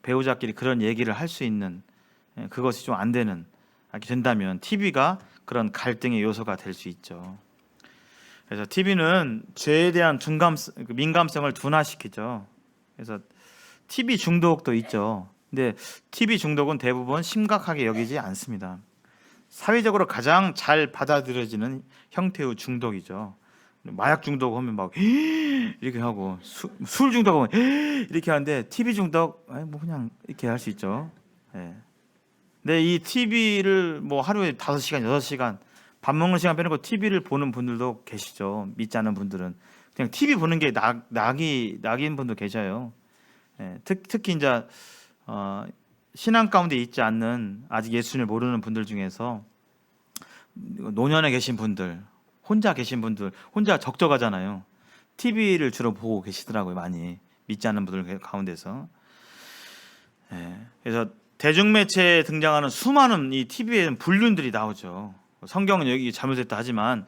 배우자끼리 그런 얘기를 할 수 있는, 그것이 좀 안 되는, 하게 된다면 TV가 그런 갈등의 요소가 될 수 있죠. 그래서 TV는 죄에 대한 민감성을 둔화시키죠. 그래서 TV 중독도 있죠. 근데 TV 중독은 대부분 심각하게 여기지 않습니다. 사회적으로 가장 잘 받아들여지는 형태의 중독이죠. 마약 중독 하면 막 이렇게 하고, 술 중독 하면 이렇게 하는데, TV 중독 뭐 그냥 이렇게 할 수 있죠. 근데 이 TV를 뭐 하루에 5시간, 6시간 밥 먹는 시간 빼놓고 TV를 보는 분들도 계시죠. 믿지 않는 분들은 그냥 TV 보는 게 낙인 분도 계셔요. 특히 이제 신앙 가운데 있지 않는, 아직 예수님을 모르는 분들 중에서 노년에 계신 분들, 혼자 계신 분들, 혼자 적적하잖아요. TV를 주로 보고 계시더라고요. 많이 믿지 않는 분들 가운데서. 그래서 대중매체에 등장하는 수많은 이 TV에는 불륜들이 나오죠. 성경은 여기 잘못했다 하지만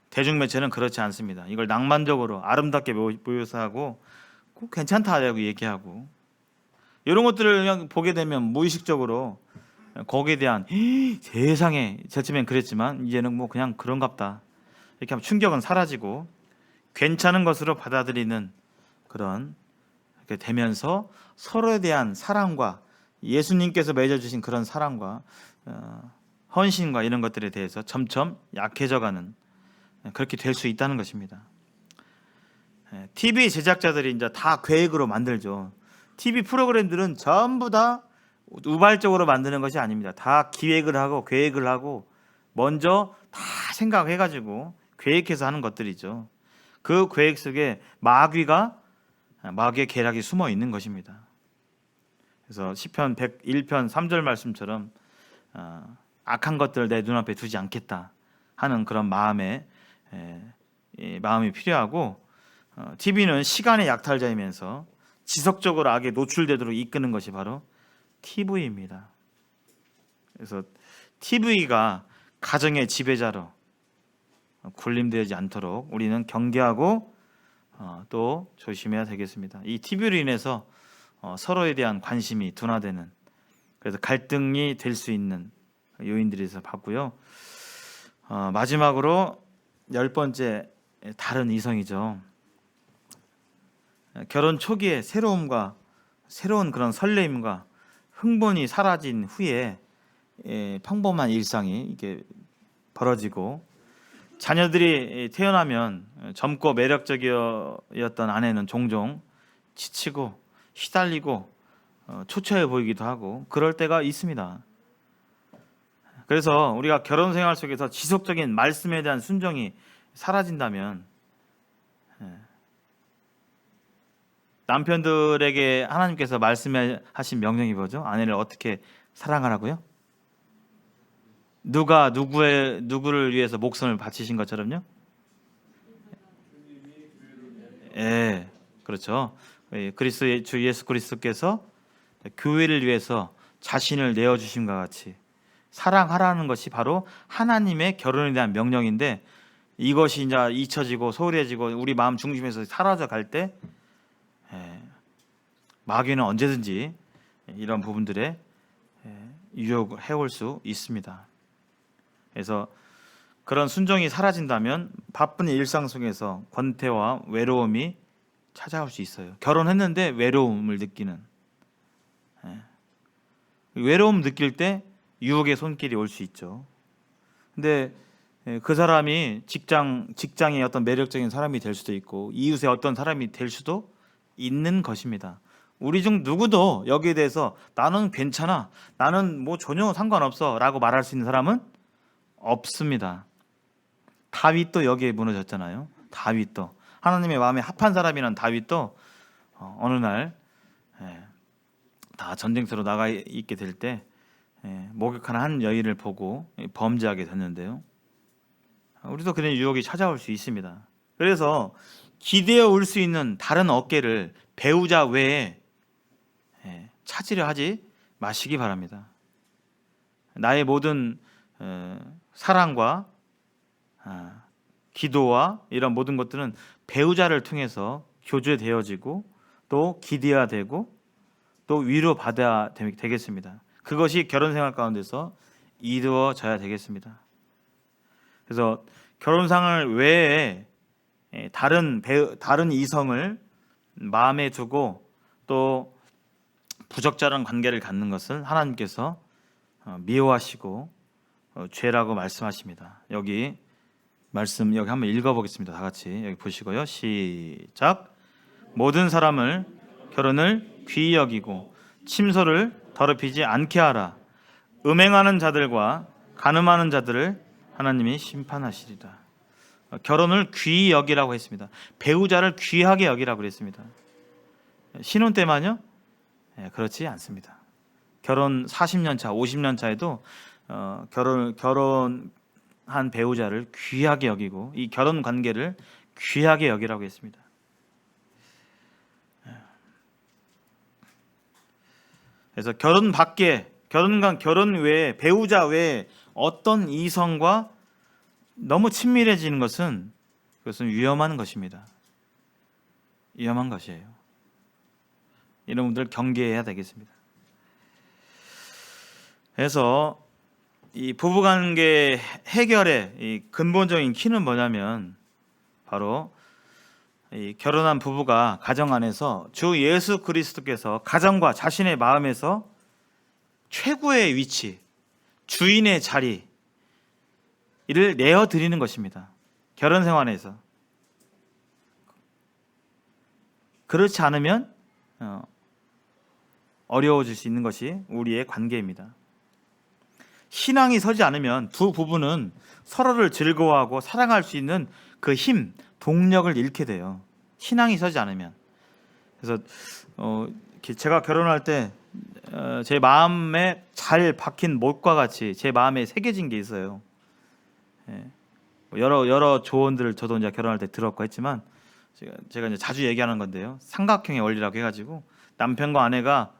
대중매체는 그렇지 않습니다. 이걸 낭만적으로 아름답게 묘사하고 꼭 괜찮다라고 얘기하고 이런 것들을 그냥 보게 되면 무의식적으로 거기에 대한 세상에 저쯤엔 그랬지만 이제는 뭐 그냥 그런갑다 이렇게 하면 충격은 사라지고 괜찮은 것으로 받아들이는 그런 이렇게 되면서 서로에 대한 사랑과 예수님께서 맺어주신 그런 사랑과 헌신과 이런 것들에 대해서 점점 약해져가는 그렇게 될 수 있다는 것입니다. TV 제작자들이 이제 다 계획으로 만들죠. TV 프로그램들은 전부 다 우발적으로 만드는 것이 아닙니다. 다 기획을 하고 계획을 하고 먼저 다 생각해가지고 계획해서 하는 것들이죠. 그 계획 속에 마귀의 계략이 숨어 있는 것입니다. 그래서 시편 101편 3절 말씀처럼 악한 것들을 내 눈앞에 두지 않겠다 하는 그런 마음이 필요하고 TV는 시간의 약탈자이면서 지속적으로 악에 노출되도록 이끄는 것이 바로 TV입니다. 그래서 TV가 가정의 지배자로 군림되지 않도록 우리는 경계하고 또 조심해야 되겠습니다. 이 TV로 인해서 서로에 대한 관심이 둔화되는 그래서 갈등이 될 수 있는 요인들에서 봤고요. 마지막으로 10번째 다른 이성이죠. 결혼 초기에 새로운 그런 설레임과 흥분이 사라진 후에 평범한 일상이 이게 벌어지고 자녀들이 태어나면 젊고 매력적이었던 아내는 종종 지치고 시달리고 초췌해 보이기도 하고 그럴 때가 있습니다. 그래서 우리가 결혼 생활 속에서 지속적인 말씀에 대한 순종이 사라진다면 남편들에게 하나님께서 말씀하신 명령이 뭐죠? 아내를 어떻게 사랑하라고요? 누가 누구를 위해서 목숨을 바치신 것처럼요? 예, 그렇죠. 주 예수 그리스도께서 교회를 위해서 자신을 내어주심과 같이 사랑하라는 것이 바로 하나님의 결혼에 대한 명령인데 이것이 이제 잊혀지고 소홀해지고 우리 마음 중심에서 사라져 갈 때 마귀는 언제든지 이런 부분들에 유혹을 해올 수 있습니다. 그래서 그런 순종이 사라진다면 바쁜 일상 속에서 권태와 외로움이 찾아올 수 있어요. 결혼했는데 외로움을 느끼는 외로움 느낄 때 유혹의 손길이 올 수 있죠. 근데 그 사람이 직장의 어떤 매력적인 사람이 될 수도 있고 이웃의 어떤 사람이 될 수도 있는 것입니다. 우리 중 누구도 여기에 대해서 나는 괜찮아, 나는 뭐 전혀 상관없어 라고 말할 수 있는 사람은 없습니다. 다윗도 여기에 무너졌잖아요. 다윗도 하나님의 마음에 합한 사람이란 다윗도 어느 날 다 전쟁터로 나가 있게 될 때 목욕하는 한 여인을 보고 범죄하게 됐는데요. 우리도 그런 유혹이 찾아올 수 있습니다. 그래서 기대어 올 수 있는 다른 어깨를 배우자 외에 찾으려 하지 마시기 바랍니다. 나의 모든 사랑과 기도와 이런 모든 것들은 배우자를 통해서 교제되어지고 또 기대어야 되고 또 위로받아야 되겠습니다. 그것이 결혼생활 가운데서 이루어져야 되겠습니다. 그래서 결혼생활 외에 다른 이성을 마음에 두고 또 부적절한 관계를 갖는 것을 하나님께서 미워하시고 죄라고 말씀하십니다. 여기 말씀 여기 한번 읽어보겠습니다. 다 같이 여기 보시고요. 시작. 모든 사람을 결혼을 귀히 여기고 침소를 더럽히지 않게 하라. 음행하는 자들과 간음하는 자들을 하나님이 심판하시리라. 결혼을 귀히 여기라고 했습니다. 배우자를 귀하게 여기라고 했습니다. 신혼 때만요? 그렇지 않습니다. 결혼 40년 차, 50년 차에도 결혼한 배우자를 귀하게 여기고 이 결혼 관계를 귀하게 여기라고 했습니다. 그래서 결혼 외에 배우자 외에 어떤 이성과 너무 친밀해지는 것은 그것은 위험한 것입니다. 위험한 것이에요. 이런 분들 경계해야 되겠습니다. 그래서 이 부부관계 해결의 이 근본적인 키는 뭐냐면 바로 이 결혼한 부부가 가정 안에서 주 예수 그리스도께서 가정과 자신의 마음에서 최고의 위치, 주인의 자리 이를 내어 드리는 것입니다. 결혼 생활에서. 그렇지 않으면 어려워질 수 있는 것이 우리의 관계입니다. 신앙이 서지 않으면 두 부부는 서로를 즐거워하고 사랑할 수 있는 그 힘, 동력을 잃게 돼요. 신앙이 서지 않으면. 그래서 제가 결혼할 때 제 마음에 잘 박힌 못과 같이 제 마음에 새겨진 게 있어요. 여러 조언들을 저도 이제 결혼할 때 들었고 했지만 제가 이제 자주 얘기하는 건데요. 삼각형의 원리라고 해가지고 남편과 아내가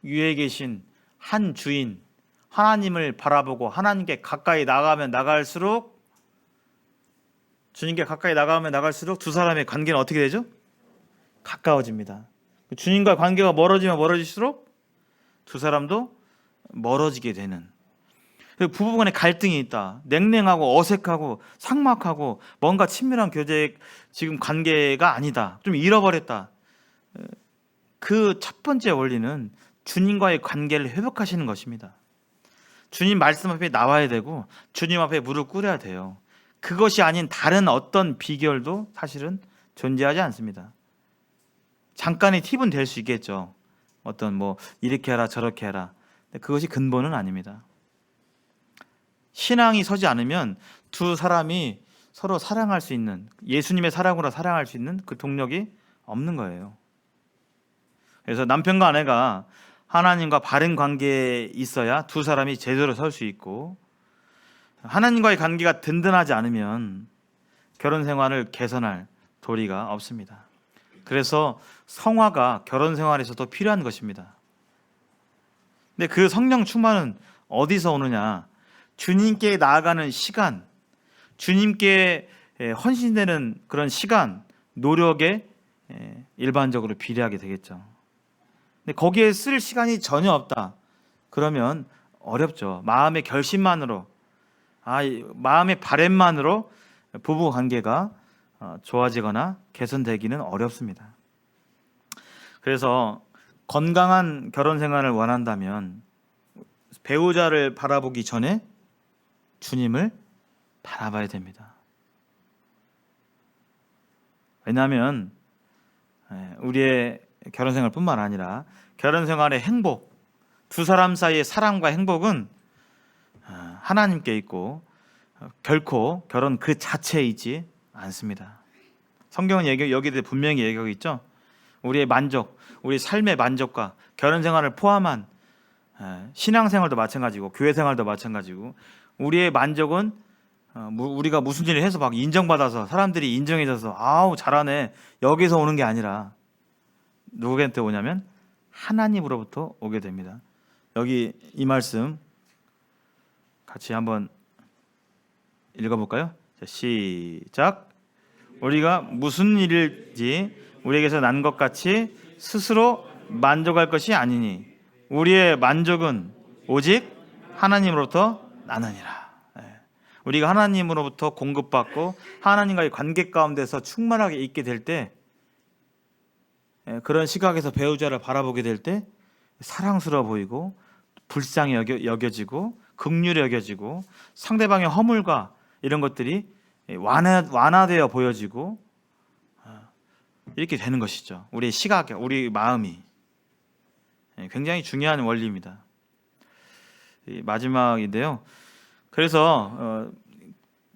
위에 계신 한 주인 하나님을 바라보고 하나님께 가까이 나가면 나갈수록 주님께 가까이 나가면 나갈수록 두 사람의 관계는 어떻게 되죠? 가까워집니다. 주님과 관계가 멀어지면 멀어질수록 두 사람도 멀어지게 되는. 부부간에 갈등이 있다. 냉랭하고 어색하고 삭막하고 뭔가 친밀한 교제 지금 관계가 아니다. 좀 잃어버렸다. 그 첫 번째 원리는 주님과의 관계를 회복하시는 것입니다. 주님 말씀 앞에 나와야 되고 주님 앞에 무릎 꿇어야 돼요. 그것이 아닌 다른 어떤 비결도 사실은 존재하지 않습니다. 잠깐의 팁은 될 수 있겠죠. 어떤 이렇게 해라 저렇게 해라. 근데 그것이 근본은 아닙니다. 신앙이 서지 않으면 두 사람이 서로 사랑할 수 있는, 예수님의 사랑으로 사랑할 수 있는 그 동력이 없는 거예요. 그래서 남편과 아내가 하나님과 바른 관계에 있어야 두 사람이 제대로 설 수 있고, 하나님과의 관계가 든든하지 않으면 결혼 생활을 개선할 도리가 없습니다. 그래서 성화가 결혼 생활에서도 필요한 것입니다. 근데 그 성령 충만은 어디서 오느냐? 주님께 나아가는 시간, 주님께 헌신되는 그런 시간, 노력에 일반적으로 비례하게 되겠죠. 근데 거기에 쓸 시간이 전혀 없다. 그러면 어렵죠. 마음의 결심만으로, 마음의 바램만으로 부부 관계가 좋아지거나 개선되기는 어렵습니다. 그래서 건강한 결혼 생활을 원한다면 배우자를 바라보기 전에 주님을 바라봐야 됩니다. 왜냐하면 우리의 결혼 생활뿐만 아니라 결혼 생활의 행복, 두 사람 사이의 사랑과 행복은 하나님께 있고 결코 결혼 그 자체에 있지 않습니다. 성경은 여기에 분명히 얘기하고 있죠. 우리의 만족, 우리 삶의 만족과 결혼 생활을 포함한 신앙 생활도 마찬가지고 교회 생활도 마찬가지고 우리의 만족은 우리가 무슨 일을 해서 막 인정받아서 사람들이 인정해줘서 아우 잘하네 여기서 오는 게 아니라 누구한테 오냐면 하나님으로부터 오게 됩니다. 여기 이 말씀 같이 한번 읽어볼까요? 자, 시작. 우리가 무슨 일일지 우리에게서 난 것 같이 스스로 만족할 것이 아니니 우리의 만족은 오직 하나님으로부터 나느니라. 우리가 하나님으로부터 공급받고 하나님과의 관계 가운데서 충만하게 있게 될 때, 그런 시각에서 배우자를 바라보게 될 때 사랑스러워 보이고 불쌍히 여겨지고 긍휼히 여겨지고 상대방의 허물과 이런 것들이 완화되어 보여지고 이렇게 되는 것이죠. 우리의 시각, 우리 마음이 굉장히 중요한 원리입니다. 마지막인데요. 그래서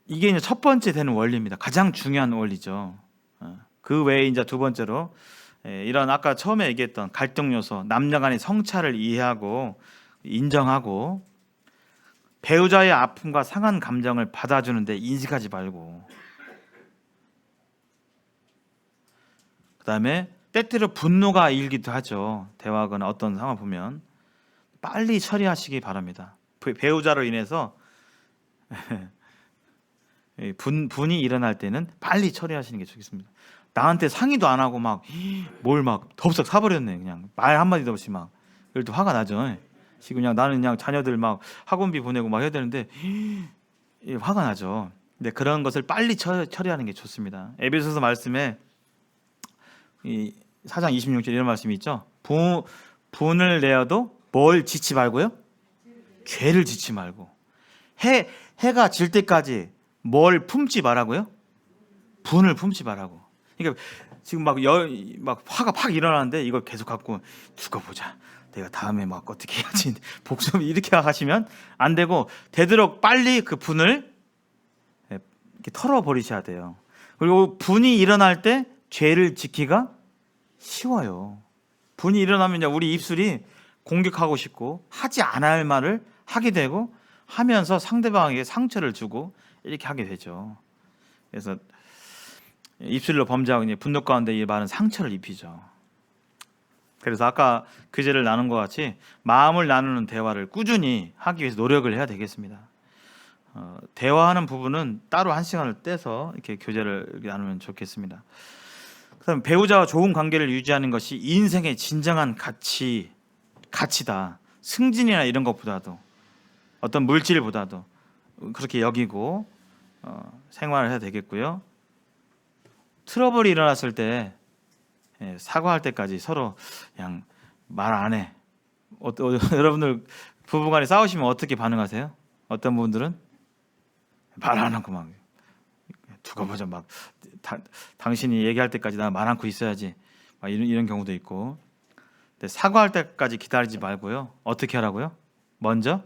이게 이제 첫 번째 되는 원리입니다. 가장 중요한 원리죠. 그 외에 이제 두 번째로 이런 아까 처음에 얘기했던 갈등 요소, 남녀 간의 성차를 이해하고 인정하고 배우자의 아픔과 상한 감정을 받아주는데 인식하지 말고, 그 다음에 때때로 분노가 일기도 하죠. 대화하거나 어떤 상황 보면 빨리 처리하시기 바랍니다. 배우자로 인해서 분이 일어날 때는 빨리 처리하시는 게 좋겠습니다. 나한테 상의도 안 하고 막 뭘 막 덥석 사버렸네. 그냥 말 한마디도 없이 막. 그럴 때 화가 나죠. 지금 그냥 나는 그냥 자녀들 막 학원비 보내고 막 해야 되는데 화가 나죠. 근데 그런 것을 빨리 처리하는 게 좋습니다. 에베소서 말씀에 이 4장 26절 이런 말씀이 있죠. 분을 내어도 뭘 짓지 말고요? 죄를 짓지 말고. 해가 질 때까지 뭘 품지 말라고요? 분을 품지 말라고. 그러니까 지금 막 화가 팍 일어나는데 이걸 계속 갖고 두고 보자. 내가 다음에 막 어떻게 해야지 복수 이렇게 하시면 안 되고 되도록 빨리 그 분을 이렇게 털어버리셔야 돼요. 그리고 분이 일어날 때 죄를 짓기가 쉬워요. 분이 일어나면 우리 입술이 공격하고 싶고 하지 않아야 할 말을 하게 되고 하면서 상대방에게 상처를 주고 이렇게 하게 되죠. 그래서 입술로 범죄하고 분노 가운데 이 말은 상처를 입히죠. 그래서 아까 교제를 나눈 것 같이 마음을 나누는 대화를 꾸준히 하기 위해서 노력을 해야 되겠습니다. 대화하는 부분은 따로 한 시간을 떼서 이렇게 교제를 나누면 좋겠습니다. 그다음 배우자와 좋은 관계를 유지하는 것이 인생의 진정한 가치다. 승진이나 이런 것보다도 어떤 물질보다도 그렇게 여기고 생활을 해야 되겠고요. 트러블이 일어났을 때 사과할 때까지 서로 그냥 말 안 해. 여러분들 부부간에 싸우시면 어떻게 반응하세요? 어떤 분들은 말 안 하고 막 두고 보자 막 당신이 얘기할 때까지 나 말 않고 있어야지 막 이런 경우도 있고. 근데 사과할 때까지 기다리지 말고요. 어떻게 하라고요? 먼저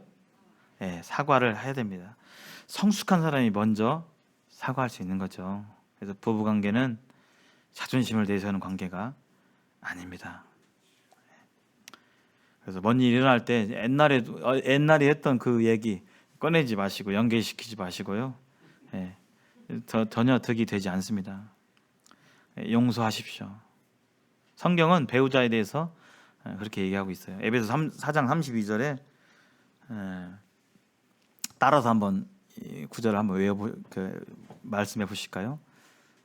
사과를 해야 됩니다. 성숙한 사람이 먼저 사과할 수 있는 거죠. 그래서 부부 관계는 자존심을 내세우는 관계가 아닙니다. 그래서 뭔 일 일어날 때 옛날에 했던 그 얘기 꺼내지 마시고 연계시키지 마시고요. 전혀 득이 되지 않습니다. 용서하십시오. 성경은 배우자에 대해서 그렇게 얘기하고 있어요. 에베소 4장 32절에 따라서 한번 구절을 한번 말씀해 보실까요?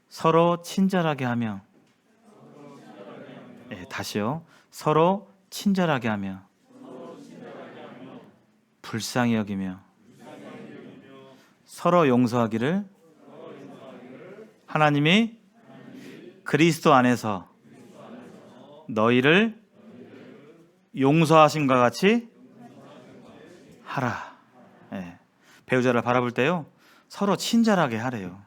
서로 친절하게 하며 다시요. 서로 친절하게 하며 불쌍히 여기며 서로 용서하기를 하나님이 그리스도 안에서 너희를 용서하심과 같이 하라. 배우자를 바라볼 때요. 서로 친절하게 하래요.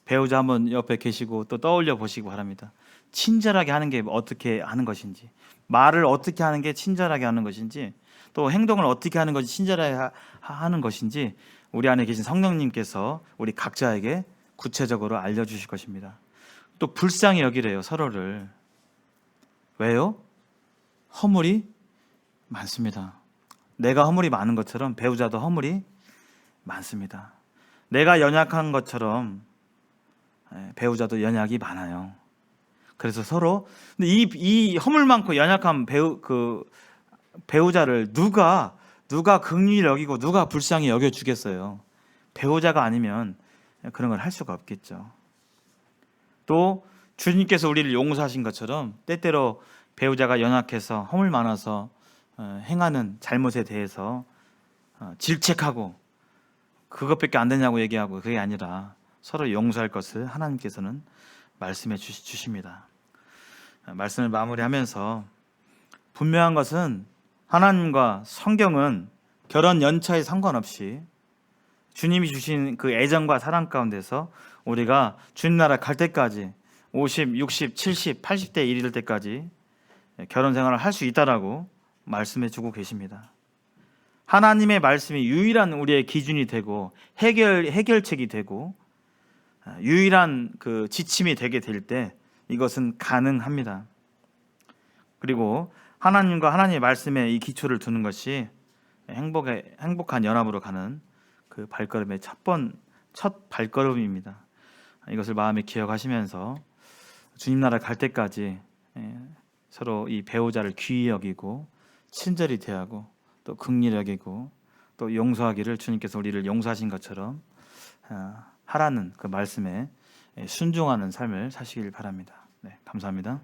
배우자 한번 옆에 계시고 또 떠올려 보시기 바랍니다. 친절하게 하는 게 어떻게 하는 것인지, 말을 어떻게 하는 게 친절하게 하는 것인지, 또 행동을 어떻게 하는 것이 친절하게 하는 것인지 우리 안에 계신 성령님께서 우리 각자에게 구체적으로 알려주실 것입니다. 또 불쌍히 여기래요. 서로를. 왜요? 허물이 많습니다. 내가 허물이 많은 것처럼 배우자도 허물이 많습니다. 내가 연약한 것처럼 배우자도 연약이 많아요. 그래서 서로 근데 이 허물 많고 연약한 배우자를 누가 긍휼히 여기고 누가 불쌍히 여겨 주겠어요. 배우자가 아니면 그런 걸 할 수가 없겠죠. 또 주님께서 우리를 용서하신 것처럼 때때로 배우자가 연약해서 허물 많아서 행하는 잘못에 대해서 질책하고 그것밖에 안 되냐고 얘기하고 그게 아니라 서로 용서할 것을 하나님께서는 말씀해 주십니다. 말씀을 마무리하면서 분명한 것은 하나님과 성경은 결혼 연차에 상관없이 주님이 주신 그 애정과 사랑 가운데서 우리가 주님 나라 갈 때까지 50, 60, 70, 80대 이를 때까지 결혼 생활을 할 수 있다라고 말씀해 주고 계십니다. 하나님의 말씀이 유일한 우리의 기준이 되고 해결책이 되고 유일한 그 지침이 되게 될 때 이것은 가능합니다. 그리고 하나님과 하나님의 말씀에 이 기초를 두는 것이 행복한 연합으로 가는 그 발걸음의 첫 발걸음입니다. 이것을 마음에 기억하시면서 주님 나라 갈 때까지 서로 이 배우자를 귀히 여기고 친절히 대하고 또 긍휼히 여기고 또 용서하기를 주님께서 우리를 용서하신 것처럼 하라는 그 말씀에 순종하는 삶을 사시길 바랍니다. 네, 감사합니다.